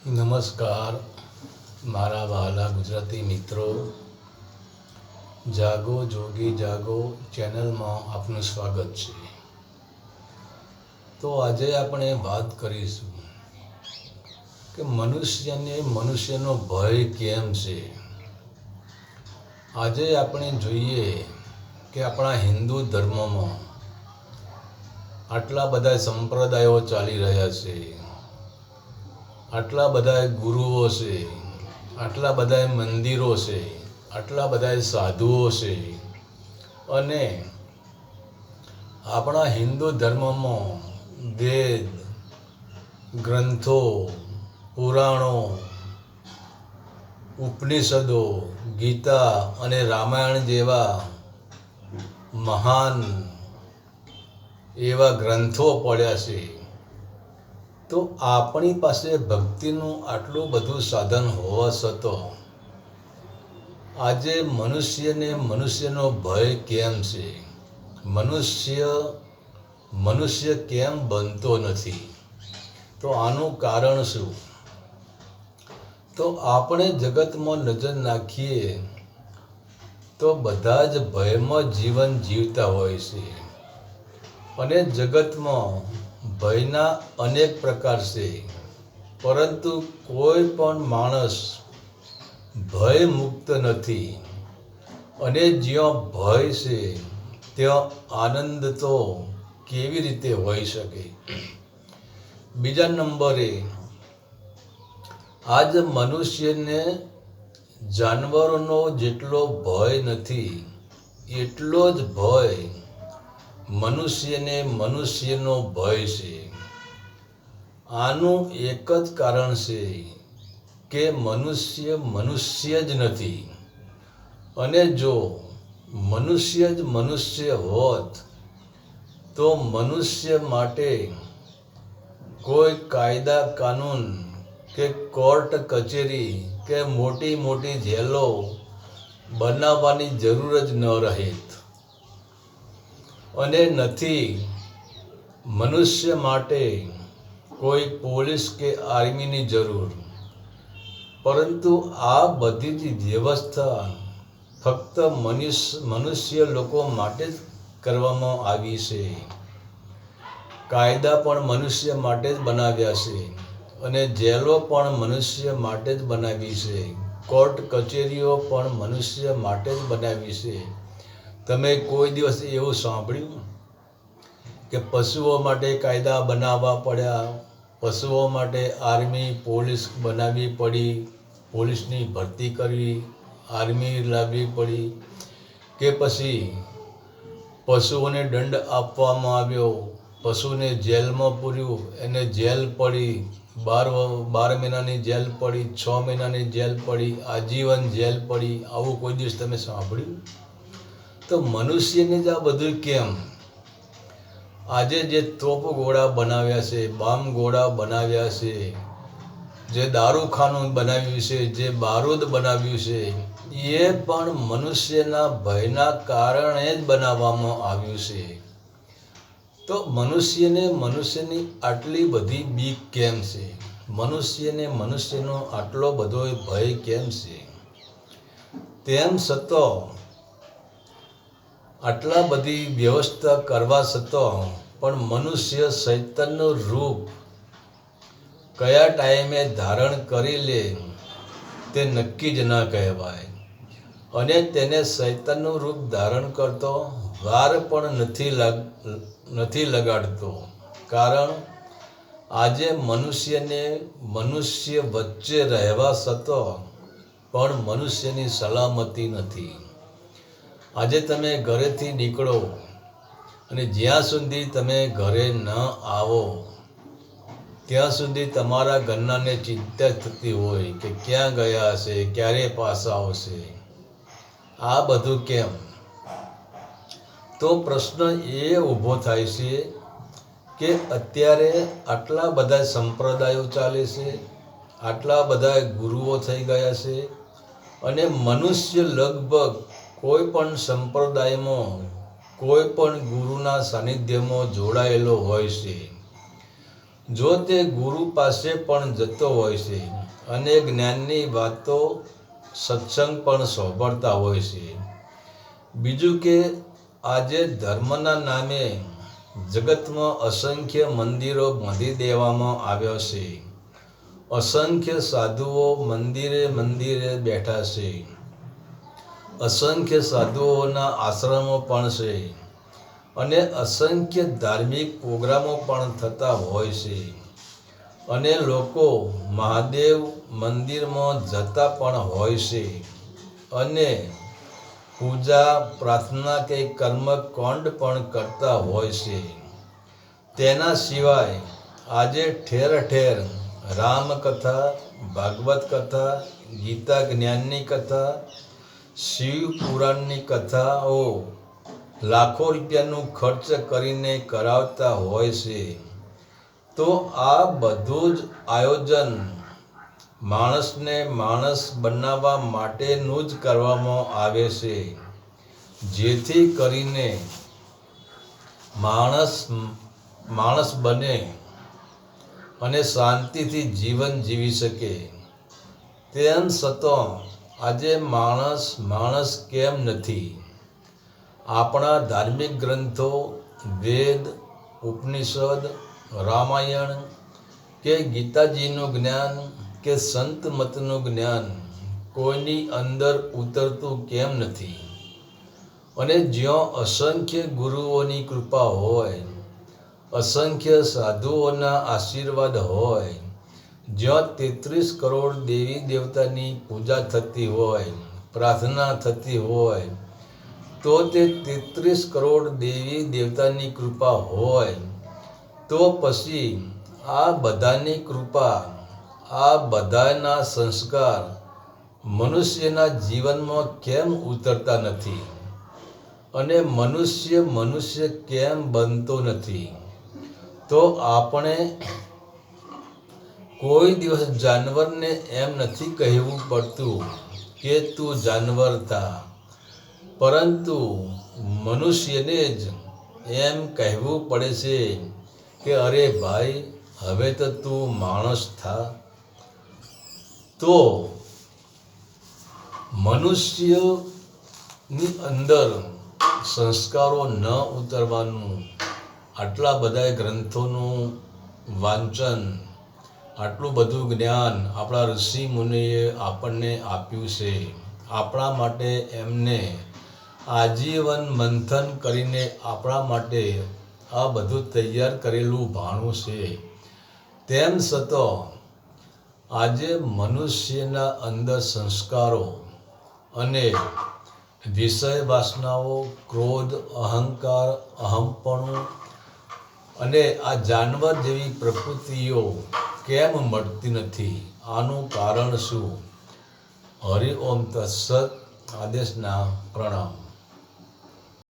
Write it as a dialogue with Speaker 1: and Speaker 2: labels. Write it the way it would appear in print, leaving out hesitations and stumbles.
Speaker 1: નમસ્કાર મારા વહાલા ગુજરાતી મિત્રો, જાગો જોગી જાગો ચેનલમાં આપનું સ્વાગત છે. તો આજે આપણે વાત કરીશું કે મનુષ્યનો ભય કેમ છે. આજે આપણે જોઈએ કે આપણા હિન્દુ ધર્મમાં આટલા બધા સંપ્રદાયો ચાલી રહ્યા છે, આટલા બધા ગુરુઓ છે, આટલા બધા મંદિરો છે, આટલા બધા સાધુઓ છે, અને આપણા હિન્દુ ધર્મમાં વેદ, ગ્રંથો, પુરાણો, ઉપનિષદો, ગીતા અને રામાયણ જેવા મહાન એવા ગ્રંથો પડ્યા છે. તો આપણી પાસે ભક્તિનું આટલું બધું સાધન હોવા છતાં આજે મનુષ્યનો ભય કેમ છે? મનુષ્ય કેમ બનતો નથી? તો આનું કારણ શું? તો આપણે જગતમાં નજર નાખીએ તો બધા જ ભયમાં જીવન જીવતા હોય છે, અને જગતમાં ભયના અનેક પ્રકાર છે, પરંતુ કોઈ પણ માણસ ભય મુક્ત નથી. અને જ્યાં ભય છે ત્યાં આનંદ તો કેવી રીતે હોઈ શકે? બીજા નંબરે, આજ મનુષ્યને જાનવરોનો જેટલો ભય નથી એટલો જ ભય મનુષ્યનો ભય છે. આનું એક જ કારણ છે કે મનુષ્ય જ નથી. અને જો મનુષ્ય જ મનુષ્ય હોત તો મનુષ્ય માટે કોઈ કાયદા કાનૂન કે કોર્ટ કચેરી કે મોટી મોટી જેલો બનાવવાની જરૂર જ ન રહેત. અને નથી મનુષ્ય માટે કોઈ પોલીસ કે આર્મીની જરૂર, પરંતુ આ બધી જ વ્યવસ્થા ફક્ત મનુષ્ય લોકો માટે જ કરવામાં આવી છે. કાયદા પણ મનુષ્ય માટે જ બનાવ્યા છે, અને જેલો પણ મનુષ્ય માટે જ બનાવી છે, કોર્ટ કચેરીઓ પણ મનુષ્ય માટે જ બનાવી છે. તમે કોઈ દિવસ એવું સાંભળ્યું કે પશુઓ માટે કાયદા બનાવવા પડ્યા, પશુઓ માટે આર્મી પોલીસ બનાવવી પડી, પોલીસની ભરતી કરવી, આર્મી લાવવી પડી, કે પછી પશુઓને દંડ આપવામાં આવ્યો, પશુને જેલમાં પૂર્યું, એને જેલ પડી, 12 મહિનાની જેલ પડી, 6 મહિનાની જેલ પડી, આજીવન જેલ પડી. આવું કોઈ દિવસ તમે સાંભળ્યું? તો મનુષ્યને જ આ બધું કેમ? આજે જે તોપ ગોળા બનાવ્યા છે, બામ ગોળા બનાવ્યા છે, જે દારૂખાનું બનાવ્યું છે, જે બારૂદ બનાવ્યું છે, એ પણ મનુષ્યના ભયના કારણે જ બનાવવામાં આવ્યું છે. તો મનુષ્યની આટલી બધી બીક કેમ છે? મનુષ્યનો આટલો બધો ભય કેમ છે? તેમ છતાં આટલા બધી વ્યવસ્થા કરવા છતાં પણ મનુષ્ય શૈતાનનું રૂપ કયા ટાઈમે ધારણ કરી લે તે નક્કી જ ના કહેવાય. અને તેને શૈતાનનું રૂપ ધારણ કરતો વાર પણ નથી લગાડતો. કારણ આજે મનુષ્ય વચ્ચે રહેવા છતાં પણ મનુષ્યની સલામતી નથી. આજે તમે ઘરેથી નીકળો અને જ્યાં સુધી તમે ઘરે ન આવો ત્યાં સુધી તમારા ઘરનાને ચિંતા થતી હોય કે ક્યાં ગયા હશે, ક્યારે પાછા આવશે. આ બધું કેમ? તો પ્રશ્ન એ ઊભો થાય છે કે અત્યારે આટલા બધા સંપ્રદાયો ચાલે છે, આટલા બધા ગુરુઓ થઈ ગયા છે, અને મનુષ્ય લગભગ કોઈ પણ સંપ્રદાયમાં કોઈ પણ ગુરુના સાનિધ્યમાં જોડાયેલો હોય છે. જો તે ગુરુ પાસે પણ જતો હોય છે અને જ્ઞાનની વાતો સત્સંગ પણ સાંભળતા હોય છે. બીજું કે આજે ધર્મના નામે જગતમાં અસંખ્ય મંદિરો બાંધી દેવામાં આવ્યા છે. અસંખ્ય સાધુઓ મંદિરે મંદિરે બેઠા છે. અસંખ્ય સાધુઓના આશ્રમો પણ છે અને અસંખ્ય ધાર્મિક પ્રોગ્રામો પણ થતા હોય છે અને લોકો મહાદેવ મંદિરમાં જતા પણ હોય છે અને પૂજા પ્રાર્થના કે કર્મકાંડ પણ કરતા હોય છે. તેના સિવાય આજે ઠેર ઠેર રામકથા, ભાગવત કથા, ગીતા જ્ઞાનની કથા, શિવ પુરાણની કથાઓ લાખો રૂપિયાનું ખર્ચ કરીને કરાવતા હોય છે. તો આ બધું જ આયોજન માણસને માણસ બનાવવા માટેનું જ કરવામાં આવે છે, જેથી કરીને માણસ બને અને શાંતિથી જીવન જીવી શકે. તેમ છતાં આજે માણસ કેમ નથી? આપણા ધાર્મિક ગ્રંથો, વેદ, ઉપનિષદ, રામાયણ કે ગીતાજીનું જ્ઞાન કે સંત મતનું જ્ઞાન કોઈની અંદર ઉતરતું કેમ નથી? અને જ્યાં અસંખ્ય ગુરુઓની કૃપા હોય, અસંખ્ય સાધુઓના આશીર્વાદ હોય, જ્યાં 33 કરોડ દેવી દેવતાની પૂજા થતી હોય, પ્રાર્થના થતી હોય, તો તે 33 કરોડ દેવી દેવતાની કૃપા હોય તો પછી આ બધાની કૃપા, આ બધાના સંસ્કાર મનુષ્યના જીવનમાં કેમ ઉતરતા નથી અને મનુષ્ય કેમ બનતો નથી? તો આપણે કોઈ દિવસ જાનવરને એમ નથી કહેવું પડતું કે તું જાનવર થા, પરંતુ મનુષ્યને જ એમ કહેવું પડે છે કે અરે ભાઈ, હવે તો તું માણસ થા. તો મનુષ્યની અંદર સંસ્કારો ન ઉતરવાનું, આટલા બધા ગ્રંથોનું વાંચન, આટલું બધું જ્ઞાન આપણા ઋષિ મુનિએ આપણને આપ્યું છે. આપણા માટે એમને આજીવન મંથન કરીને આપણા માટે આ બધું તૈયાર કરેલું ભાણું છે. તેમ છતાં આજે મનુષ્યના અંદર સંસ્કારો અને વિષય વાસનાઓ, ક્રોધ, અહંકાર, અહમપણું અને આ જાનવર જેવી પ્રકૃતિઓ કેમ મળતી નથી? આનું કારણ શું? હરિ ઓમ તત્સત. આદેશના પ્રણામ.